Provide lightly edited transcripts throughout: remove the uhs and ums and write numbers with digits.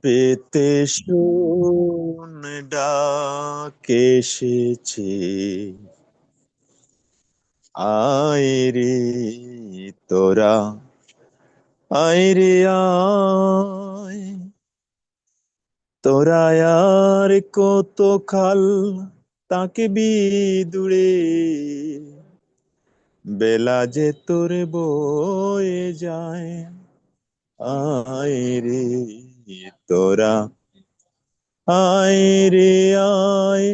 পেতে শোন ডাক এসেছে, আয় রে তোরা, আয় রে আয়। তোরা আর কত কাল তাকবি দূরে, বেলা যে তোর বয়ে যায়। আয় রে তোরা, আয় রে আয়,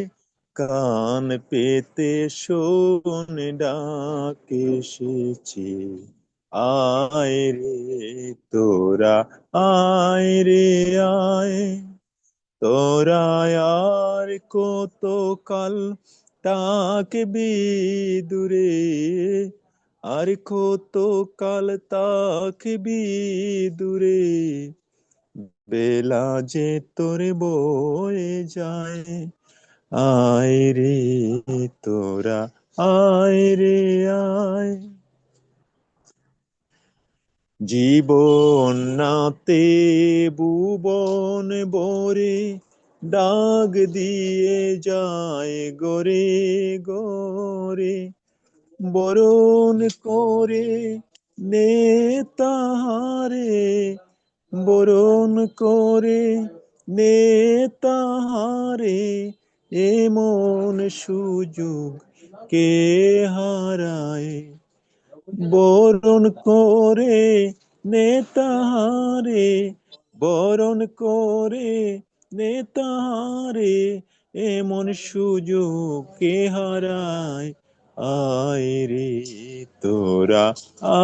কান পেতে শোন ডাক এসেছে, আয় রে তোরা, আয় রে আয়। তোরা আর কত কাল তাকবি দূরে, আর কত কাল তাকবি দূরে, বেলা যে তোর বয়ে যায়। আয় রে তোরা, আয় রে আয়। জীবন নাতে ভুবন বরে, ডাক দিয়ে যায় গরে গরে, বরণ করে নে তাহারে, বরণ করে নে তাহারে, এমন সুযোগ কে হারায়। বরণ করে নে তাহারে, বরণ করে নে তাহারে, এমন সুযোগ কে হারায়। আয় রে তোরা,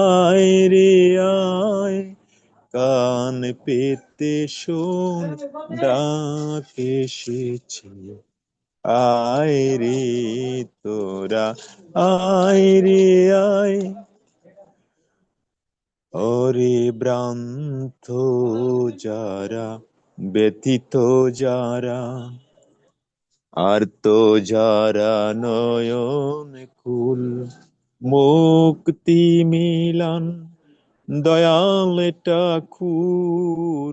আয় রে আয়, কান পেতে শোন ডাক এসেছে, আয় রে তোরা, আয় রে আয়। ওরে ভ্রান্ত যারা, ব্যথিত যারা, আর তো যারা নয়ন কুল, মুক্তি মিলান দয়াল ঠাকুর,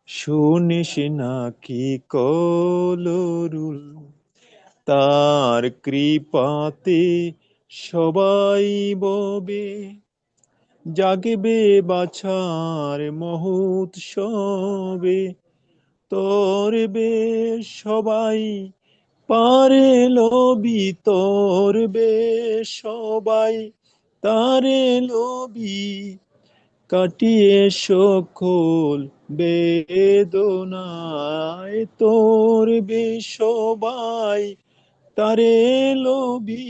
শুনিস নাকি কলরুল, তার কৃপাতে সবাই ববে, জাগবে বাছার মহোৎসবে, তরবে সবাই পারে লবি, তরবে সবাই তারে লবি, কাটিয়ে সকল বেদনায়, তরবে সবাই তারে লবি,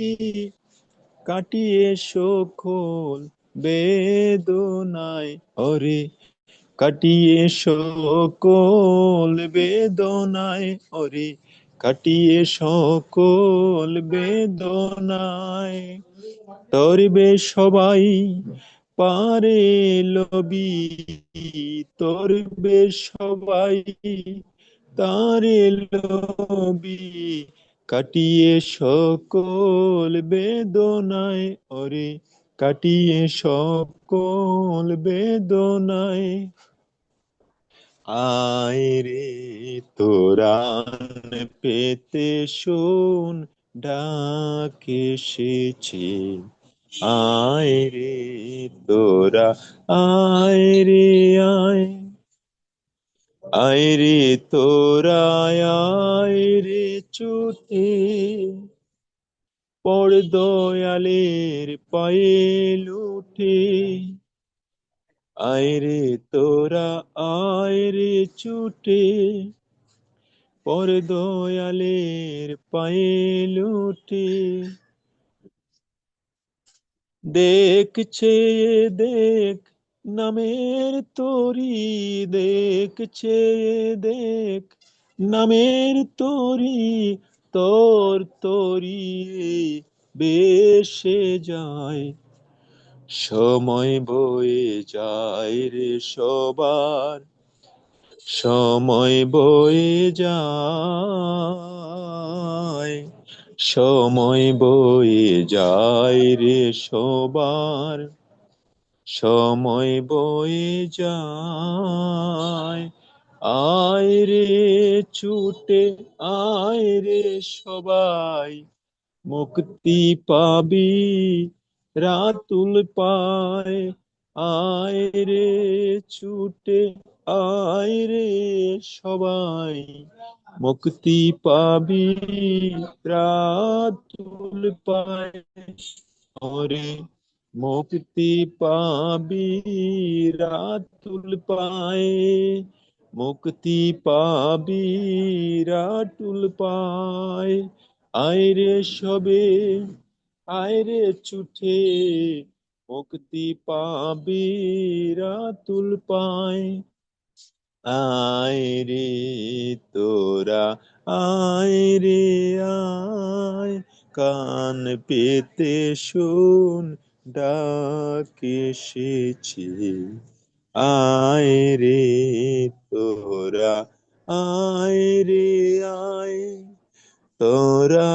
কাটিয়ে সকল বেদনায়। ওরে কাটিয়ে সকল বেদনায়, ওরে কাটিয়ে সকল বেদনায়, তরবে সবাই পারে লবি, তরবে সবাই তারে লবি, কাটিয়ে সকল বেদনায়, ওরে কাটিয়ে সকল বেদনায়। আয় রে তোরা, পেতে শোন ডাক এসেছে, আয় রে তোরা, আয় রে আয়। আয় রে তোরা, আয় রে ছুটে, পড় দয়ালের পায়ে লুটে। আয় রে তোরা, আয় রে ছুটে, পড় দয়ালের পায়ে লুটে। দেখছে দেখ নামের তরি, দেখছে দেখ নামের তরি, তোর তরি বেশে যায়। সময় বয়ে যায় রে সবার, সময় বয়ে যায়, সময় বয়ে যায় রে সবার, সময় বয়ে যায়। আয় রে ছুটে আয় রে সবাই, মুক্তি পাবি রাতুল পায়। আয় রে ছুটে আয় রে সবাই, মুক্তি পাবি রাতুল পায়। ওরে মুক্তি পাবি রাতুল পায়, মুক্তি পাবি রাতুল পায়। আয় রে সবে আয় রে ছুটে, মুক্তি পাবি রাতুল পায়। আয় রে তোরা আয় রে আয়, কান পেতে শোন ডাক এসেছে। আয় রে তোরা আয় রে আয়, তোরা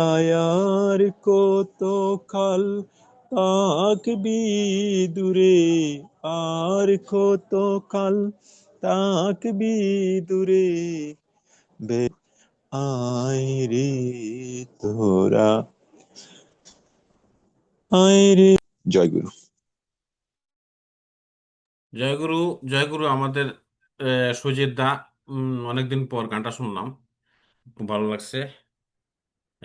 আর কত কাল থাকবি দূরে, আর কত কাল থাকবি দূরে। বে আয় রে তোরা আয় রে। জয় গুরু। জয়গুরু। জয়গুরু আমাদের সুজিত দা। অনেকদিন পর গানটা শুনলাম, খুব ভালো লাগছে।